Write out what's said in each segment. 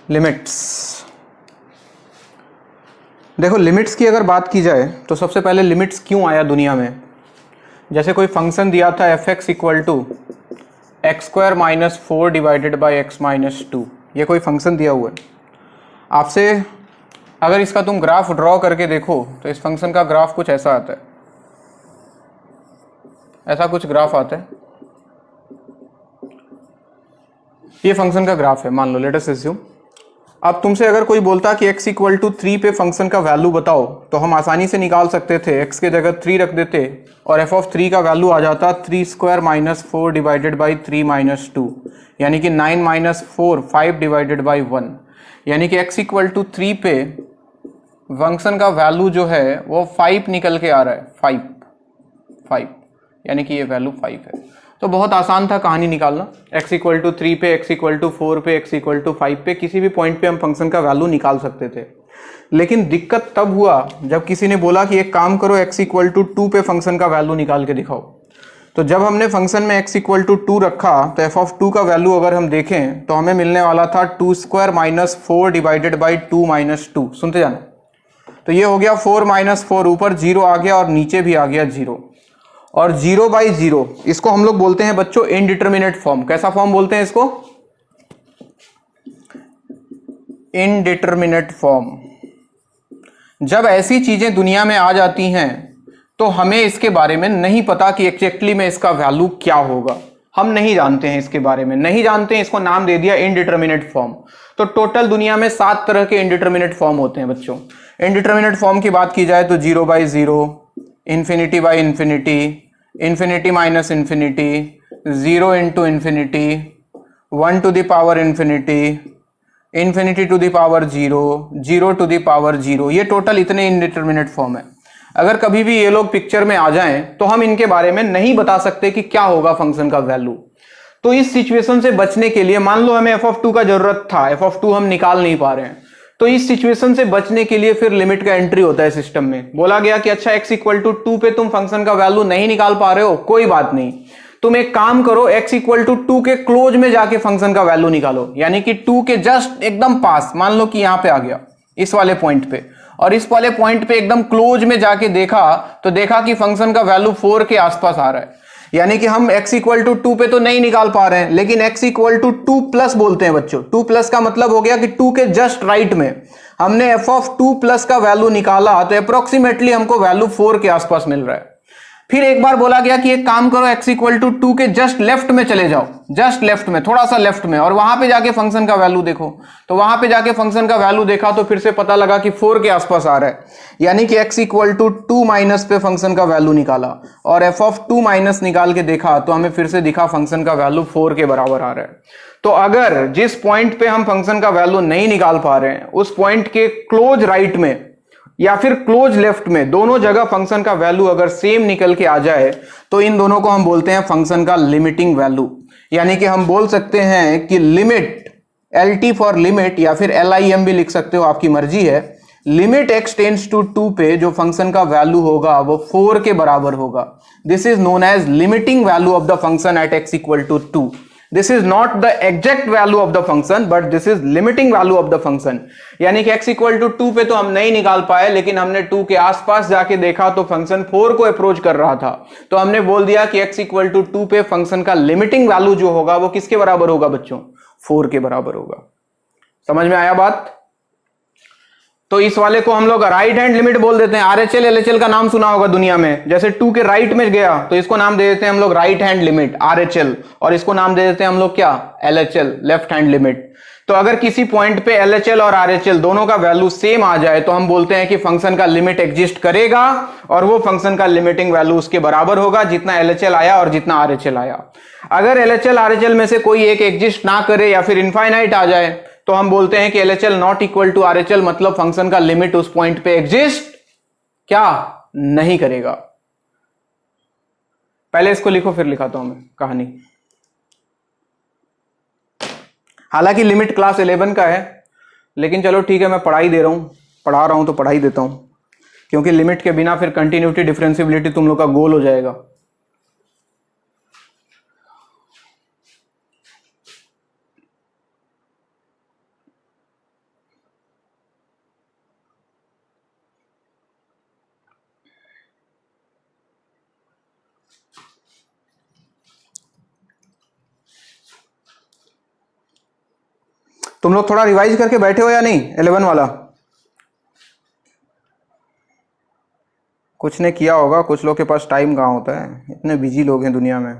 Limits. देखो limits की अगर बात की जाए तो सबसे पहले लिमिट्स क्यों आया दुनिया में। जैसे कोई फंक्शन दिया था F X equal to X square minus 4 divided by X minus 2, ये कोई फंक्शन दिया हुआ है आपसे। अगर इसका तुम ग्राफ ड्रॉ करके देखो तो इस फंक्शन का ग्राफ कुछ ऐसा आता है, ऐसा कुछ ग्राफ आता है। ये फंक्शन का ग्राफ है, मान लो, लेट अस अज्यूम। अब तुमसे अगर कोई बोलता कि x इक्वल टू 3 पे फंक्शन का वैल्यू बताओ, तो हम आसानी से निकाल सकते थे, x के जगह 3 रख देते और f ऑफ 3 का वैल्यू आ जाता 3 square minus 4 divided by 3 minus 2, यानी कि 9 माइनस 4 5 डिवाइडेड बाई 1, यानी कि x इक्वल टू 3 पे फंक्शन का वैल्यू जो है वो 5 निकल के आ रहा है, 5, यानी कि ये वैल्यू 5 है। तो बहुत आसान था कहानी निकालना। x इक्वल टू 3 पे, x इक्वल टू 4 पे, x इक्वल टू 5 पे, किसी भी पॉइंट पे हम फंक्शन का वैल्यू निकाल सकते थे। लेकिन दिक्कत तब हुआ जब किसी ने बोला कि एक काम करो, x इक्वल टू 2 पे फंक्शन का वैल्यू निकाल के दिखाओ। तो जब हमने फंक्शन में x इक्वल टू 2 रखा तो f ऑफ 2 का वैल्यू अगर हम देखें तो हमें मिलने वाला था 2 square minus 4 divided by 2 minus 2। सुनते जाना। तो ये हो गया 4 माइनस 4, ऊपर 0 आ गया और नीचे भी आ गया 0, और 0 बाई 0 इसको हम लोग बोलते हैं बच्चों इनडिटर्मिनेट फॉर्म। कैसा फॉर्म बोलते हैं इसको? Indeterminate form. जब ऐसी चीजें दुनिया में आ जाती हैं तो हमें इसके बारे में नहीं पता कि एग्जैक्टली में इसका वैल्यू क्या होगा, हम नहीं जानते हैं, इसके बारे में नहीं जानते हैं, इसको नाम दे दिया इनडिटर्मिनेट फॉर्म। तो टोटल दुनिया में 7 तरह के इनडिटर्मिनेट फॉर्म होते हैं बच्चों। इनडिटर्मिनेट फॉर्म की बात की जाए तो 0 by 0, infinity by infinity, infinity minus infinity, 0 into infinity, 1 to the power infinity, infinity to the power 0, 0 to the power 0। ये टोटल इतने इनडिटर्मिनेट फॉर्म है। अगर कभी भी ये लोग पिक्चर में आ जाएं तो हम इनके बारे में नहीं बता सकते कि क्या होगा फंक्शन का वैल्यू। तो इस सिचुएशन से बचने के लिए, मान लो हमें एफ ऑफ 2 का जरूरत था, एफ ऑफ 2 हम निकाल नहीं पा रहे हैं, तो इस सिचुएशन से बचने के लिए फिर लिमिट का एंट्री होता है सिस्टम में। बोला गया कि अच्छा x इक्वल टू 2 पे तुम फंक्शन का वैल्यू नहीं निकाल पा रहे हो, कोई बात नहीं, तुम एक काम करो, x इक्वल टू 2 के क्लोज में जाके फंक्शन का वैल्यू निकालो, यानी कि 2 के जस्ट एकदम पास। मान लो कि यहां पे आ गया इस वाले पॉइंट पे, और इस वाले पॉइंट पे एकदम क्लोज में जाके देखा तो देखा कि फंक्शन का वैल्यू 4 के आसपास आ रहा है, यानी कि हम x इक्वल टू 2 पे तो नहीं निकाल पा रहे हैं, लेकिन x इक्वल टू 2 प्लस बोलते हैं बच्चों। 2 प्लस का मतलब हो गया कि 2 के जस्ट राइट में हमने f ऑफ 2 प्लस का वैल्यू निकाला, तो अप्रोक्सीमेटली हमको वैल्यू 4 के आसपास मिल रहा है। फिर एक बार बोला गया कि एक काम करो, x इक्वल टू 2 के जस्ट लेफ्ट में चले जाओ, जस्ट लेफ्ट में, थोड़ा सा लेफ्ट में, और वहां पे जाके फंक्शन का वैल्यू देखो। तो वहां पे जाके फंक्शन का वैल्यू देखा तो फिर से पता लगा कि 4 के आसपास आ रहा है, यानी कि x इक्वल टू 2 माइनस पे फंक्शन का वैल्यू निकाला और f ऑफ 2 माइनस निकाल के देखा तो हमें फिर से दिखा फंक्शन का वैल्यू 4 के बराबर आ रहा है। तो अगर जिस पॉइंट पे हम फंक्शन का वैल्यू नहीं निकाल पा रहे हैं उस पॉइंट के क्लोज राइट में या फिर क्लोज लेफ्ट में, दोनों जगह फंक्शन का वैल्यू अगर सेम निकल के आ जाए तो इन दोनों को हम बोलते हैं फंक्शन का लिमिटिंग वैल्यू। यानी कि हम बोल सकते हैं कि लिमिट, LT फॉर लिमिट या फिर LIM भी लिख सकते हो, आपकी मर्जी है, लिमिट x टेंड्स टू 2 पे जो फंक्शन का वैल्यू होगा वो 4 के बराबर होगा। This is known as limiting value of the function at x equal to 2। This is not the exact value of the function, but this is limiting value of the function। यानी कि x equal to 2 पे तो हम नहीं निकाल पाए, लेकिन हमने 2 के आसपास जाके देखा तो फंक्शन 4 को अप्रोच कर रहा था, तो हमने बोल दिया कि x इक्वल टू 2 पे फंक्शन का लिमिटिंग वैल्यू जो होगा वो किसके बराबर होगा बच्चों? 4 के बराबर होगा। समझ में आया बात? तो इस वाले को हम लोग राइट हैंड लिमिट बोल देते हैं। RHL LHL का नाम सुना होगा दुनिया में, जैसे 2 के राइट में गया तो इसको नाम दे देते हैं हम लोग राइट हैंड लिमिट RHL, और इसको नाम दे देते हैं हम लोग क्या? LHL, left hand limit. तो अगर किसी पॉइंट पे LHL और RHL दोनों का वैल्यू सेम आ जाए तो हम बोलते हैं कि फंक्शन का लिमिट एग्जिस्ट करेगा और वो फंक्शन का लिमिटिंग वैल्यू उसके बराबर होगा जितना LHL आया और जितना RHL आया। अगर LHL RHL में से कोई एक एग्जिस्ट ना करे या फिर इनफाइनाइट आ जाए तो हम बोलते हैं कि LHL not equal to RHL, मतलब फंक्शन का लिमिट उस पॉइंट पे एग्जिस्ट क्या नहीं करेगा। पहले इसको लिखो फिर लिखाता हूं मैं कहानी। हालांकि लिमिट क्लास 11 का है, लेकिन चलो ठीक है, मैं पढ़ाई दे रहा हूं, पढ़ा रहा हूं तो पढ़ाई देता हूं, क्योंकि लिमिट के बिना फिर कंटिन्यूटी डिफरेंशियबिलिटी तुम लोग का गोल हो जाएगा। तुम लोग थोड़ा रिवाइज करके बैठे हो या नहीं 11 वाला? कुछ ने किया होगा, कुछ लोग के पास टाइम कहाँ होता है, इतने बिजी लोग हैं दुनिया में।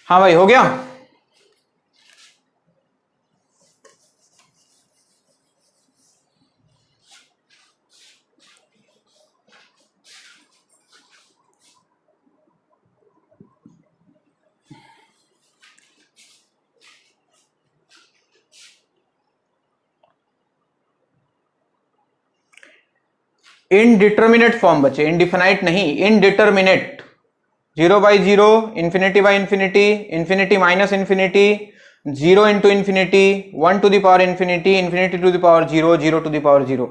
हाँ भाई, हो गया? इनडिटर्मिनेट फॉर्म बचे, इनडिफिनाइट नहीं, indeterminate. 0/0, infinity by infinity, infinity minus infinity, 0 into infinity, 1 to the power infinity, infinity to the power 0, 0 to the power 0।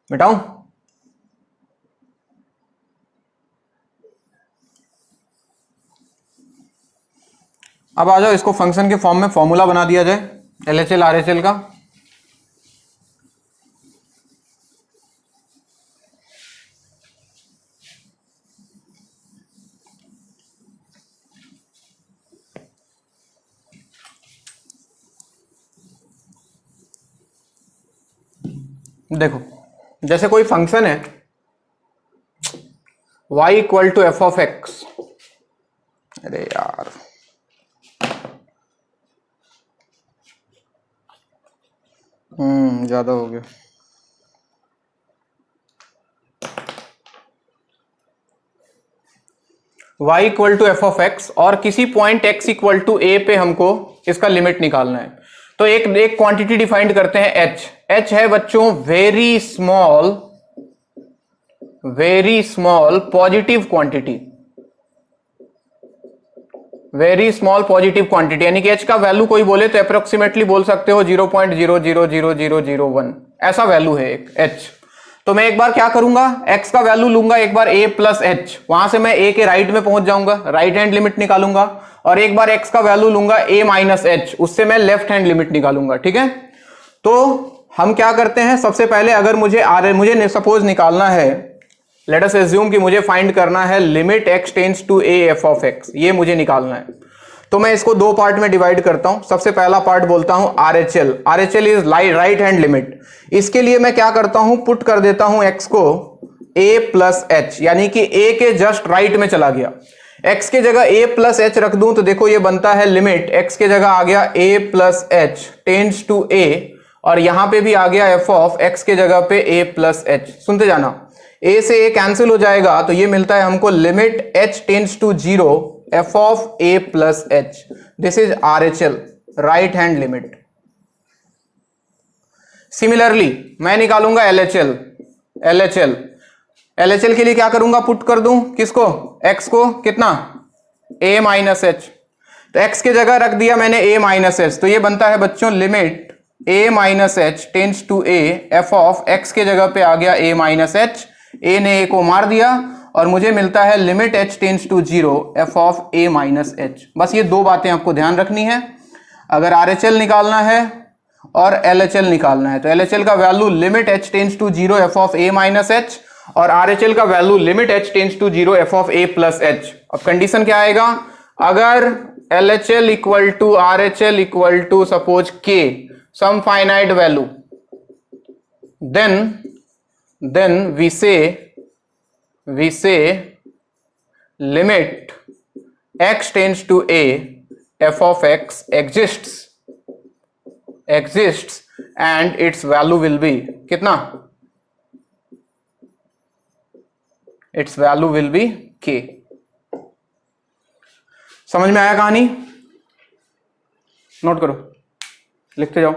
मिटाऊं? अब आ जाओ, इसको फंक्शन के फॉर्म में फॉर्मूला बना दिया जाए LHL RHL का। देखो, जैसे कोई फंक्शन है y equal to F of X, अरे यार ज्यादा हो गया। y equal to F of X और किसी point x equal to a पे हमको इसका लिमिट निकालना है। तो एक क्वांटिटी डिफाइंड करते हैं h। h है बच्चों very small positive quantity, very small positive quantity, यानी कि h का वैल्यू कोई बोले तो अप्रोक्सीमेटली बोल सकते हो 0.000001, ऐसा वैल्यू है एक h। तो मैं एक बार क्या करूंगा, x का वैल्यू लूंगा एक बार a प्लस h, वहां से मैं a के राइट में पहुंच जाऊंगा, राइट हैंड लिमिट निकालूंगा, और एक बार x का वैल्यू लूंगा a माइनस h, उससे मैं लेफ्ट हैंड लिमिट निकालूंगा। ठीक है, तो हम क्या करते हैं, सबसे पहले अगर मुझे सपोज निकालना है, लेट अस एज्यूम कि मुझे फाइंड करना है limit x tends to a f of x, ये मुझे निकालना है। तो मैं इसको दो पार्ट में डिवाइड करता हूं। सबसे पहला पार्ट बोलता हूं RHL is right hand limit. इसके लिए मैं क्या करता हूं, पुट कर देता हूं x को a प्लस h, यानी कि a के जस्ट राइट में चला गया। x के जगह a प्लस h रख दूं तो देखो ये बनता है लिमिट, x के जगह आ गया a plus h tends to a, और यहां पे भी आ गया f ऑफ x के जगह पे a प्लस h। सुनते जाना, a से a कैंसिल हो जाएगा तो ये मिलता है हमको limit h tends to 0 f of a plus h। This is RHL, right hand limit. Similarly मैं निकालूंगा LHL के लिए क्या करूंगा, पुट कर दूं किसको, x को, कितना a माइनस h। तो x के जगह रख दिया मैंने a माइनस h, तो ये बनता है बच्चों limit a minus h tends to a, f of x के जगह पे आ गया a माइनस h, a ने a को मार दिया और मुझे मिलता है limit h tends to 0 f of a minus h। बस ये दो बातें आपको ध्यान रखनी है। अगर RHL निकालना है और LHL निकालना है तो LHL का value limit h tends to 0 f of a minus h, और RHL का value limit h tends to 0 f of a plus h। अब कंडीशन क्या आएगा, अगर LHL equal to RHL equal to suppose k some finite value, then we say we say limit x tends to a, f of x exists and its value will be कितना? its value will be k. समझ में आया कहानी? Note करो, लिखते जाओ।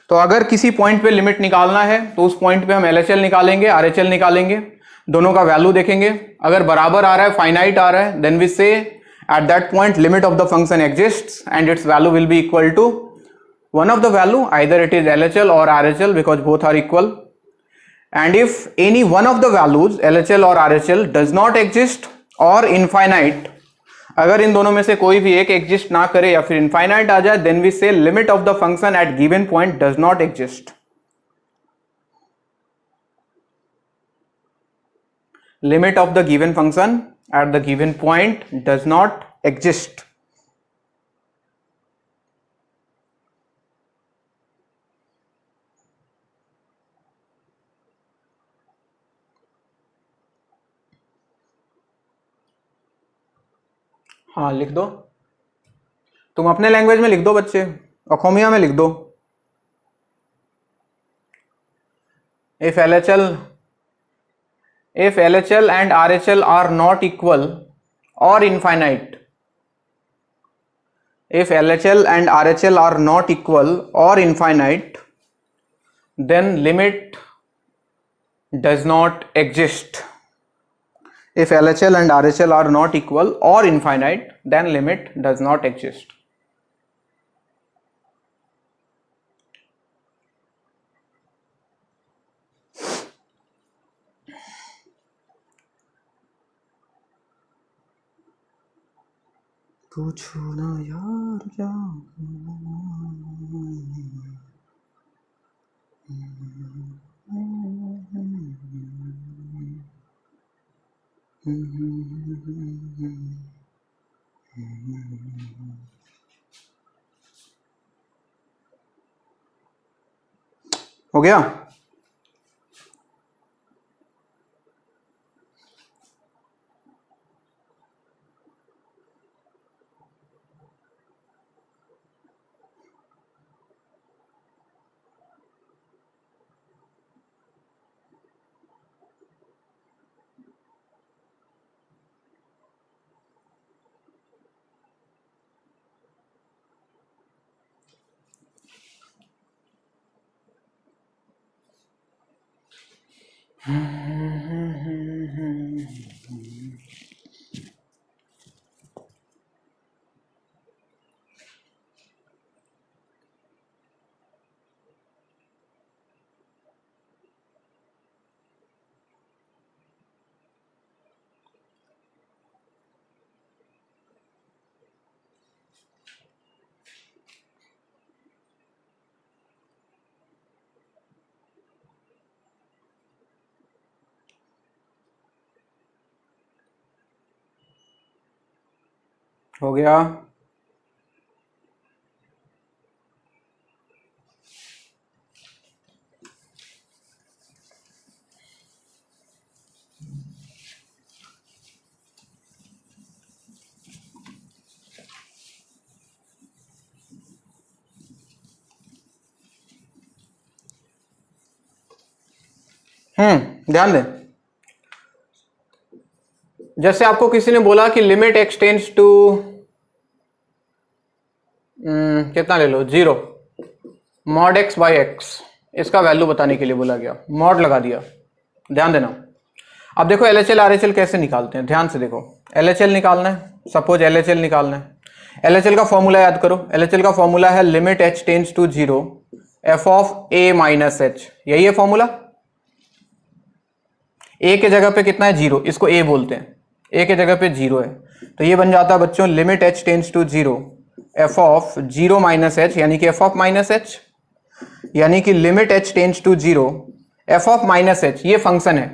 तो अगर किसी पॉइंट पे लिमिट निकालना है तो उस पॉइंट पे हम LHL निकालेंगे, RHL निकालेंगे, दोनों का वैल्यू देखेंगे। अगर बराबर आ रहा है, फाइनाइट आ रहा है, then we say at that point limit of the function exists and its value will be equal to one of the value, either it is LHL और RHL because both are equal. And if any one of the values LHL और RHL does not exist और infinite, अगर इन दोनों में से कोई भी एक एग्जिस्ट ना करे या फिर इनफाइनाइट आ जाए, देन वी से limit of the function eight given point does not exist. Limit of the given function at the given point does not exist. हाँ लिख दो, तुम अपने लैंग्वेज में लिख दो बच्चे, अखोमिया में लिख दो। If LHL and RHL are not equal or infinite, if LHL and RHL are not equal or infinite, then limit does not exist. If LHL and RHL are not equal or infinite, then limit does not exist. पूछो ना यार क्या हो गया? हो गया? ध्यान दें, जैसे आपको किसी ने बोला कि लिमिट एक्स टेंड्स टू कितना ले लो 0 मॉड x बाई एक्स, इसका वैल्यू बताने के लिए बोला गया, मॉड लगा दिया। ध्यान देना। अब देखो LHL RHL कैसे निकालते हैं, ध्यान से देखो। LHL निकालना है, सपोज LHL निकालना है। LHL का फॉर्मूला याद करो। LHL का फॉर्मूला है limit h tends to 0 f of a minus h, यही है फॉर्मूला। a के जगह पे कितना है 0, इसको a बोलते हैं, a के जगह पे 0 है, तो ये बन जाता है बच्चों limit h tends to 0 f of 0 minus h, यानी कि f ऑफ माइनस h, यानी कि limit h tends to 0 f of minus h, ये फंक्शन है,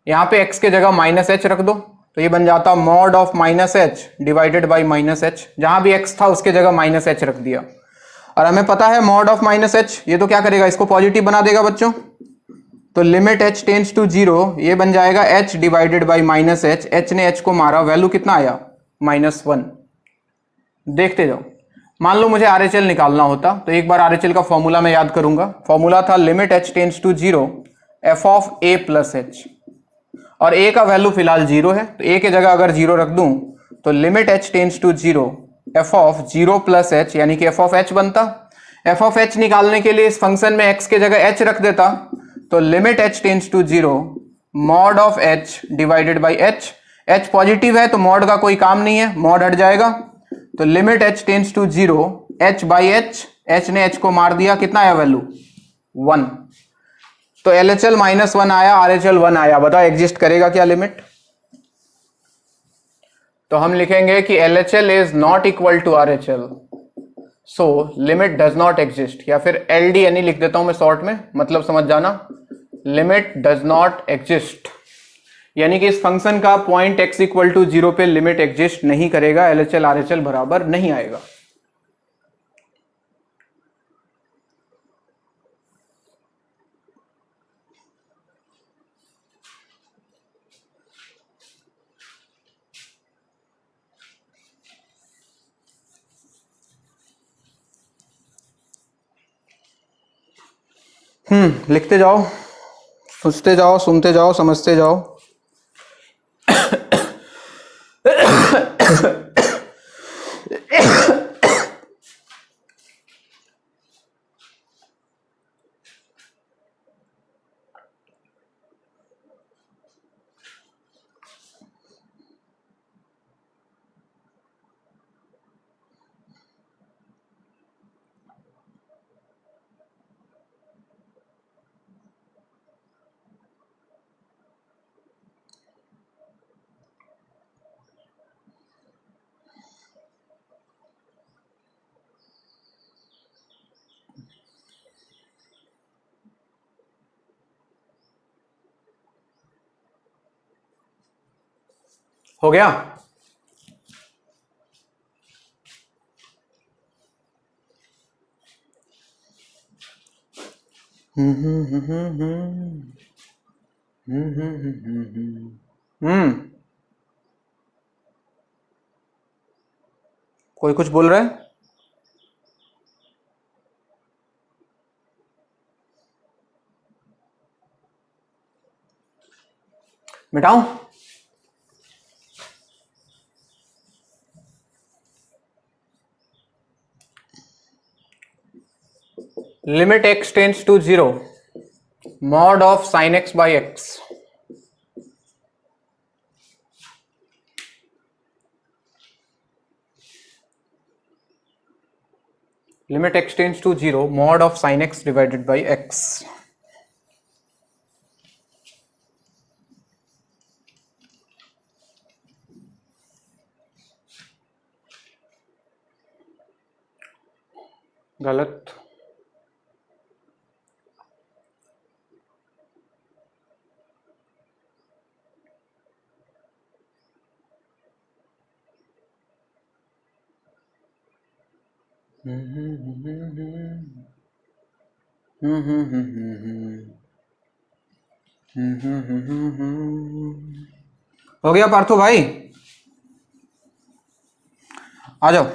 यहाँ पे x के जगह माइनस h रख दो, तो ये बन जाता mod of minus h divided by minus h, जहां भी x था उसके जगह माइनस h रख दिया। और हमें पता है मॉड ऑफ माइनस h, ये तो क्या करेगा, इसको पॉजिटिव बना देगा बच्चों, तो लिमिट h टेंड्स टू 0 ये बन जाएगा h divided by minus H, h ने h को मारा, वैल्यू कितना आया -1। देखते जाओ, मान लो मुझे RHL निकालना होता तो एक बार RHL का फॉर्मूला मैं याद करूंगा। फॉर्मूला था limit h tends to 0 f of a plus h, और a का वैल्यू फिलहाल 0 है तो a के जगह अगर 0 रख दूं तो limit h tends to 0 f of 0 plus h, यानी कि f ऑफ h बनता। f ऑफ h निकालने के लिए इस फंक्शन में x के जगह h रख देता तो limit h tends to 0 mod of h divided by h, h positive है तो मॉड का कोई काम नहीं है, मॉड हट जाएगा। तो limit h tends to 0 h by h, h ने h को मार दिया, कितना आया वैल्यू 1। तो LHL -1 आया, RHL 1 आया। बताओ एग्जिस्ट करेगा क्या लिमिट? तो हम लिखेंगे कि LHL is not equal to RHL, so limit does not exist, या फिर LDNE लिख देता हूं मैं शॉर्ट में, मतलब समझ जाना, लिमिट डज नॉट एग्जिस्ट, यानी कि इस फंक्शन का पॉइंट x इक्वल टू 0 पे लिमिट एग्जिस्ट नहीं करेगा, LHL RHL बराबर नहीं आएगा। लिखते जाओ, सोचते जाओ, सुनते जाओ, समझते जाओ। हो गया? कोई कुछ बोल रहा है? मिटाऊं? Limit x tends to 0 mod of sine x by x, limit x tends to 0 mod of sine x divided by x। गलत। हो गया पार्थो भाई? आ जाओ।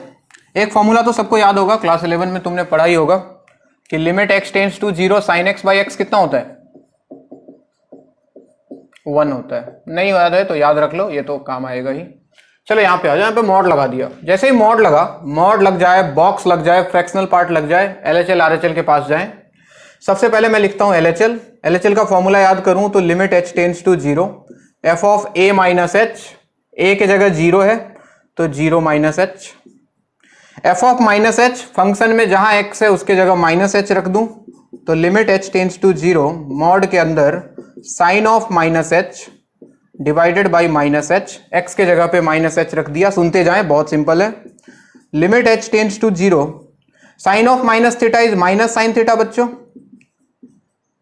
एक फॉर्मूला तो सबको याद होगा, क्लास 11 में तुमने पढ़ा ही होगा कि limit x tends to 0 sine x by x कितना होता है? 1 होता है। नहीं याद है तो याद रख लो, ये तो काम आएगा ही। चलो यहाँ पे आ जाओ, यहाँ पे मॉड लगा दिया। जैसे ही मॉड लगा, मॉड लग जाए, बॉक्स लग जाए, फ्रैक्शनल पार्ट लग जाए, LHL RHL के पास जाए। सबसे पहले मैं लिखता हूँ LHL का फॉर्मूला याद करूं तो limit h tends to 0 f of a minus h, a के जगह 0 है तो 0 minus h, f of minus h function में जहां x है उसके जगह माइनस h रख दूं तो limit h tends to 0 mod के अंदर sine of minus h divided by minus h, x के जगह पे माइनस h रख दिया। सुनते जाएं, बहुत सिंपल है। Limit h tends to 0 sine of minus theta is minus sine theta बच्चों,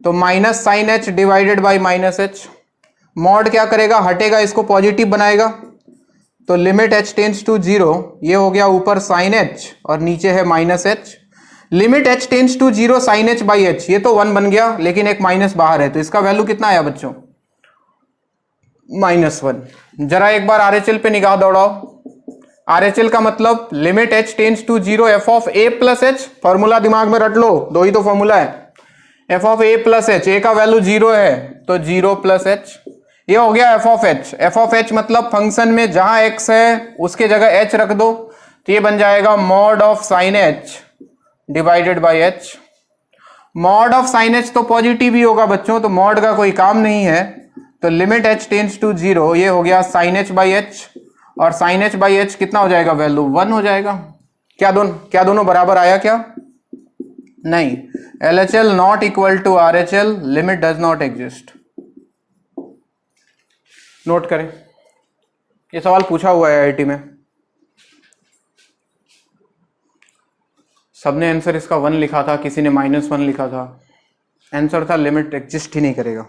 तो minus sine h divided by minus h। Mod क्या करेगा, हटेगा, इसको पॉजिटिव बनाएगा तो लिमिट h टेंड्स टू 0 ये हो गया ऊपर साइन h और नीचे है minus h। Limit h tends to 0 sine h by h, ये तो 1 बन गया लेकिन एक माइनस बाहर है तो इसका वैल्यू कितना आया बच्चों, -1। जरा एक बार RHL पे निगाह दौड़ाओ। RHL का मतलब limit h tends to 0 f of a plus h, formula दिमाग में रट लो, दो ही तो फॉर्मूला है, f of a plus h, a का वैल्यू 0 है तो 0 प्लस h, ये हो गया f of h। f of h मतलब फंक्शन में जहां x है उसके जगह h रख दो तो ये बन जाएगा mod of sign h divided by h। Mod of sign h तो पॉजिटिव ही होगा बच्चों, तो मॉड का कोई काम नहीं है, तो लिमिट h टेंड्स टू 0, ये हो गया साइन h बाई h, और साइन h बाई h कितना हो जाएगा, वैल्यू 1 हो जाएगा। क्या दोनों बराबर आया क्या, नहीं। LHL not equal to RHL, limit does not exist. Note करें, ये सवाल पूछा हुआ है IIT में, सबने आंसर इसका 1 लिखा था, किसी ने -1 लिखा था, आंसर था लिमिट एग्जिस्ट ही नहीं करेगा।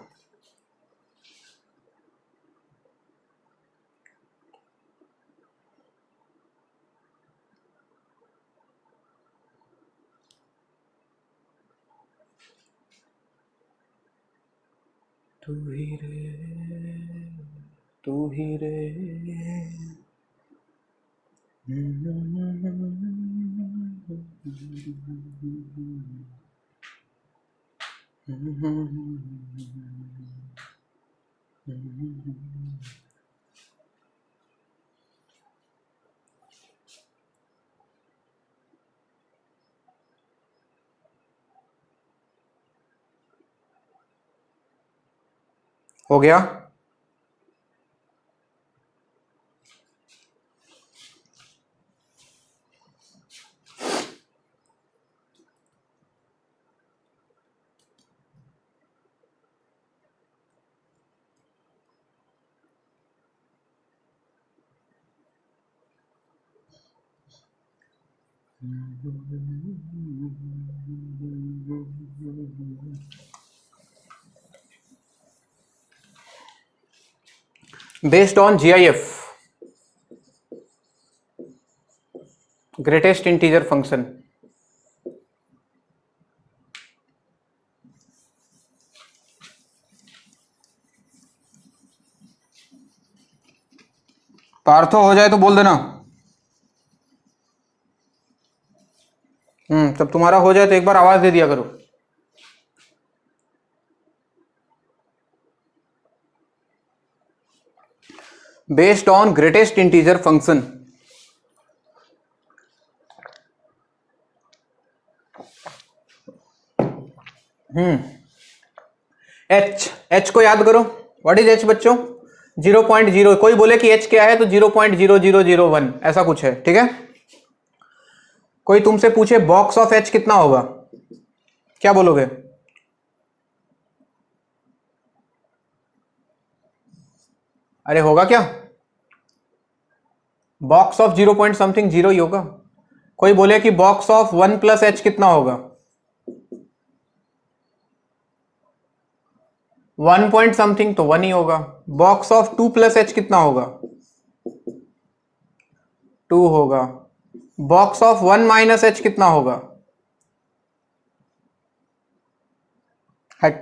तू ही रे, तू ही रे। हो गया, based on GIF, greatest integer function, Partho हो जाए तो बोल देना। तब तुम्हारा हो जाए तो एक बार आवाज दे दिया करो। Based on greatest integer function, h को याद करो, व्हाट इज h बच्चों, 0.0, कोई बोले कि h क्या है तो 0.0001 ऐसा कुछ है, ठीक है। कोई तुमसे पूछे बॉक्स ऑफ h कितना होगा, क्या बोलोगे, अरे होगा क्या, बॉक्स ऑफ 0 पॉइंट समथिंग 0 ही होगा। कोई बोले कि बॉक्स ऑफ 1 प्लस h कितना होगा, 1 पॉइंट समथिंग तो 1 ही होगा। बॉक्स ऑफ 2 प्लस h कितना होगा, 2 होगा। बॉक्स ऑफ 1 माइनस h कितना होगा, हट,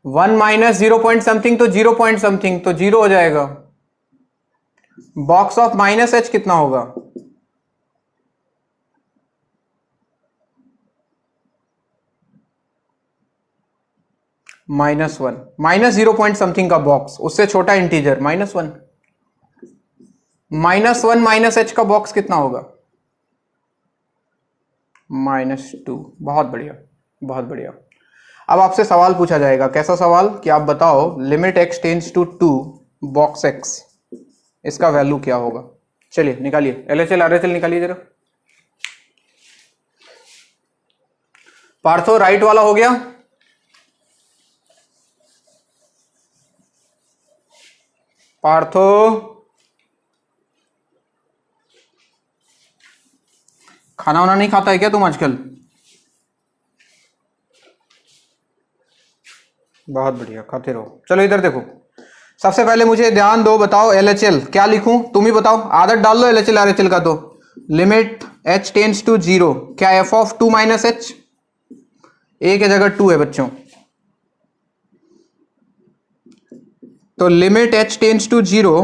1 माइनस 0 पॉइंट समथिंग तो 0 पॉइंट समथिंग तो 0 हो जाएगा। बॉक्स ऑफ माइनस h कितना होगा, -1, माइनस 0 पॉइंट समथिंग का बॉक्स, उससे छोटा इंटीजर -1, -1 माइनस h का बॉक्स कितना होगा, -2। बहुत बढ़िया, बहुत बढ़िया। अब आपसे सवाल पूछा जाएगा, कैसा सवाल कि आप बताओ limit x tends to 2 box x, इसका वैल्यू क्या होगा। चलिए निकालिए, LHL RHL निकालिए जरा। पार्थो राइट वाला हो गया, पार्थो खाना वाना नहीं खाता है क्या तुम आजकल, बहुत बढ़िया, खाते रहो। चलो इधर देखो, सबसे पहले मुझे ध्यान दो, बताओ LHL क्या लिखूं, तुम ही बताओ, आदत डाल लो LHL RHL का, तो लिमिट h टेंड्स टू 0, क्या f of 2 minus h, a की जगह 2 है बच्चों, तो limit h tends to 0,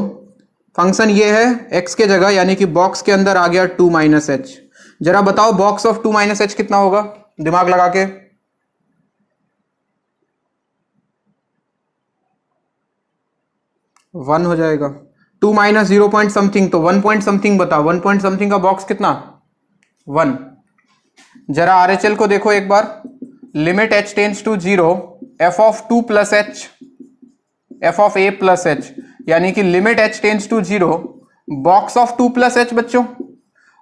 function ये है x के जगह, यानी कि बॉक्स के अंदर आ गया 2 माइनस एच। जरा बताओ बॉक्स ऑफ 2 माइनस एच कितना होगा, दिमाग लगा के। 1 हो जाएगा। 2 माइनस 0 पॉइंट समथिंग, तो 1 पॉइंट समथिंग बताओ, 1 पॉइंट समथिंग का बॉक्स कितना, 1। जरा आरएचएल को देखो एक बार, limit h tends to 0, f of 2 plus H, f of a plus H, यानी कि limit h tends to 0, box of 2 plus H बच्चों,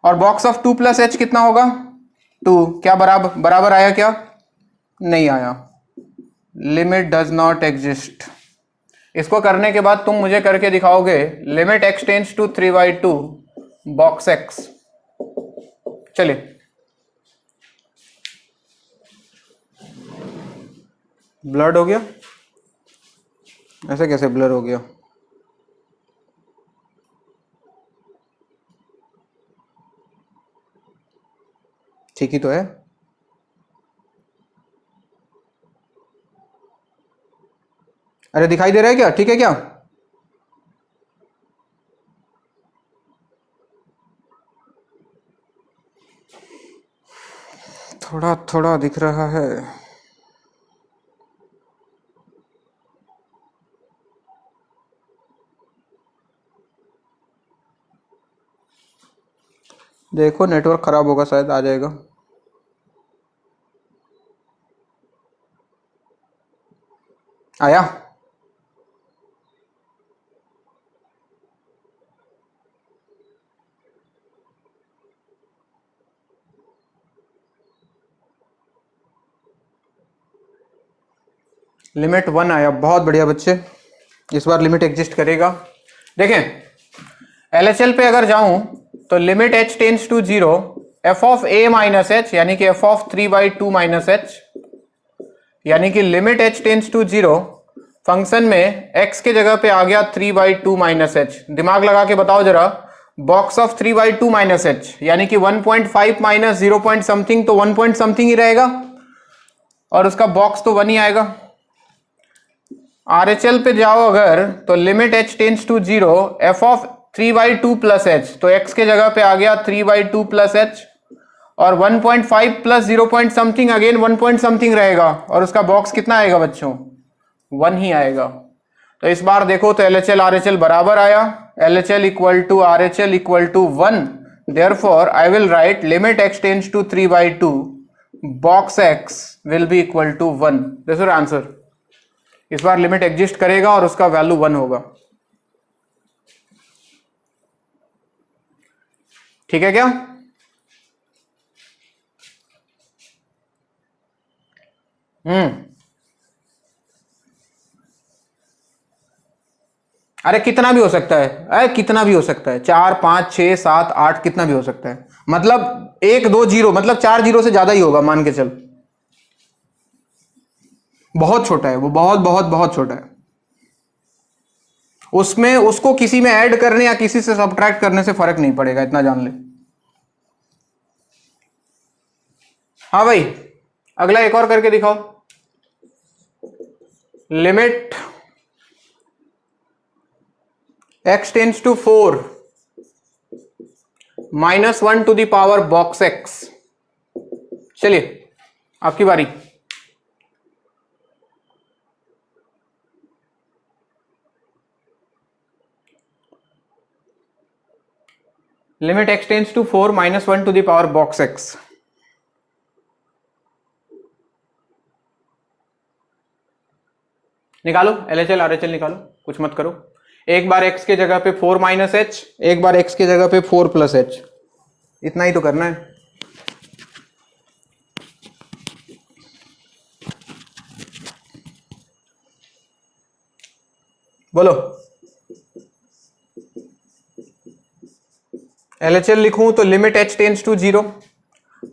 और बॉक्स ऑफ 2 प्लस एच कितना होगा, 2। क्या बराबर आया, क्या नहीं आया, लिमिट डज नॉट एग्जिस्ट। इसको करने के बाद तुम मुझे करके दिखाओगे, limit x tends to 3/2 box x। चलिए, ब्लड हो गया, ऐसे कैसे ब्लर हो गया, ठीक ही तो है। अरे दिखाई दे रहा है क्या, ठीक है क्या, थोड़ा थोड़ा दिख रहा है। देखो नेटवर्क खराब होगा, शायद आ जाएगा। आया, लिमिट 1 आया, बहुत बढ़िया बच्चे, इस बार लिमिट एग्जिस्ट करेगा। देखें एलएचएल पे अगर जाऊं तो limit h tends to 0, f of a minus h, यानी कि f ऑफ 3/2 माइनस एच, यानी कि limit h tends to 0, function में x के जगह पे आ गया 3/2 माइनस एच। दिमाग लगा के बताओ जरा, बॉक्स ऑफ 3/2 माइनस एच, यानी कि 1.5 माइनस 0 पॉइंट समथिंग, तो 1 पॉइंट समथिंग ही रहेगा, और उसका बॉक्स तो 1 ही आएगा। आरएचएल पे जाओ अगर, तो limit h tends to 0, f of 3/2 plus h, तो x के जगह पे आ गया 3/2 प्लस एच, और 1.5 plus 0 point something, again 1 point something रहेगा, और उसका बॉक्स कितना आएगा बच्चों, 1 ही आएगा। तो इस बार देखो तो एलएचएल आरएचएल बराबर आया, LHL equal to RHL equal to 1, therefore I will write limit x tends to 3/2 box x will be equal to 1। This is answer. इस बार लिमिट एग्जिस्ट करेगा और उसका वैल्यू 1 होगा, ठीक है क्या। अरे कितना भी हो सकता है, अरे कितना भी हो सकता है, 4 5 6 7 8, कितना भी हो सकता है, मतलब 1 2 0, मतलब 4 0 से ज्यादा ही होगा, मान के चल, बहुत छोटा है वो, बहुत बहुत बहुत छोटा है। उसमें उसको किसी में ऐड करने या किसी से सब्ट्रैक्ट करने से फर्क नहीं पड़ेगा, इतना जान ले। हाँ भाई, अगला एक और करके दिखाओ। Limit x tends to 4 -1 to the power box x। चलिए आपकी बारी। Limit x tends to 4 -1 to the power box x। निकालो एलएचएल आरएचएल निकालो, कुछ मत करो। एक बार x के जगह पे 4 माइनस एच, एक बार x के जगह पे 4 प्लस एच, इतना ही तो करना है। बोलो एलएचएल लिखूं तो limit h tends to 0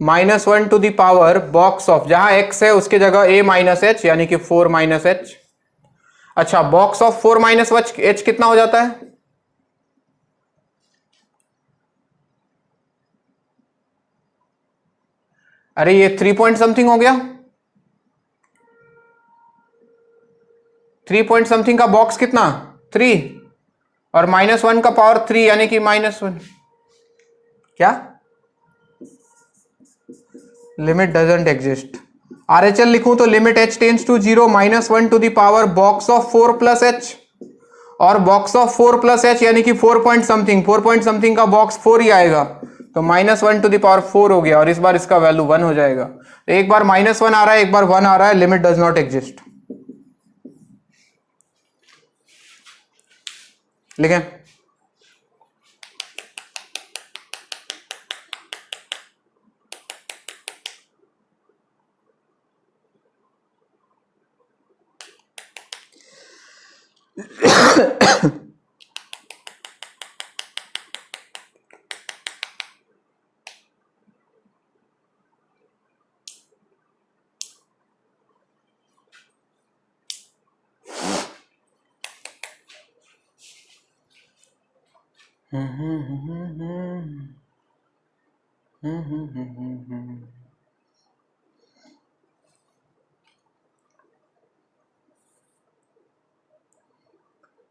-1 to the power box of, जहां x है उसके जगह a माइनस एच, यानी कि 4 माइनस एच। अच्छा, बॉक्स ऑफ 4 माइनस एच कितना हो जाता है, अरे ये 3 पॉइंट समथिंग हो गया, 3 पॉइंट समथिंग का बॉक्स कितना 3 और -1 का पावर 3 यानी कि -1। क्या लिमिट डजंट एग्जिस्ट। RHL लिखूं तो limit h tends to 0 -1 to the power box of 4 plus h, और बॉक्स ऑफ 4 प्लस h यानी कि 4 पॉइंट समथिंग का बॉक्स 4 ही आएगा, तो -1 टू द पावर 4 हो गया, और इस बार इसका वैल्यू 1 हो जाएगा। एक बार -1 आ रहा है, एक बार 1 आ रहा है, लिमिट डज नॉट एग्जिस्ट। लिखें